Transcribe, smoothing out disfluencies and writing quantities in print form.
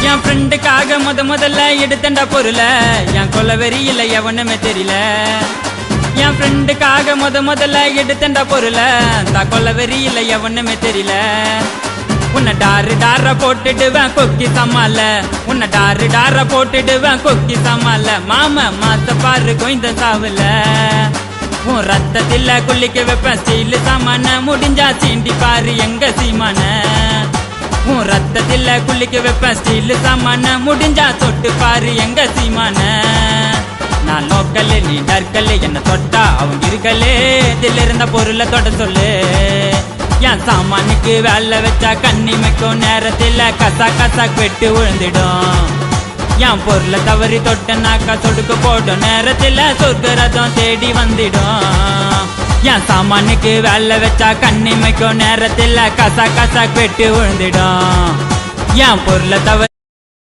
என் ஃப்ரெண்டுக்காக முதல்ல எடுத்தண்டா பொருள என் கொலவெறி இல்ல எவனுமே தெரியல. என் ஃப்ரெண்டுக்காக முதல்ல எடுத்தண்டா பொருள தான் கொலவெறி இல்ல எவனுமே தெரியல. உன்னை டார போட்டுடுவேன் கொக்கி சமால, உன்னை டார போட்டுடுவேன் கொக்கி சமால. மாம மாத்த பாரு கொய்ந்த சாவுல உன் ரத்தத்தில குளிக்க வைப்பேன் ஸ்டீல் சாமான. முடிஞ்சா சீண்டி பாரு எங்க சீமான. உன் ரத்தத்தில குளிக்க வைப்பேன் ஸ்டீல் சாமான. முடிஞ்சா தொட்டு பாரு எங்க சீமான. நான் லோக்கல் நீ டர்க்கல், என்ன தொட்டா அவங்க இருக்கலே. இதில் இருந்த பொருளை தொட சொல்லு. என் சாமானுக்கு வேலை வச்சா கண்ணிமைக்கும் நேரத்தில் கசா வெட்டு விழுந்துடும். என் பொருளை தவறி தொட்டனாக்கா சொடுக்க போடும் நேரத்தில் சொர்க்கரதம் தேடி வந்துடும். என் சாமானுக்கு வேலை வச்சா கண்ணிமைக்கும் நேரத்தில் கசா வெட்டு விழுந்துடும். என் பொருளை தவறி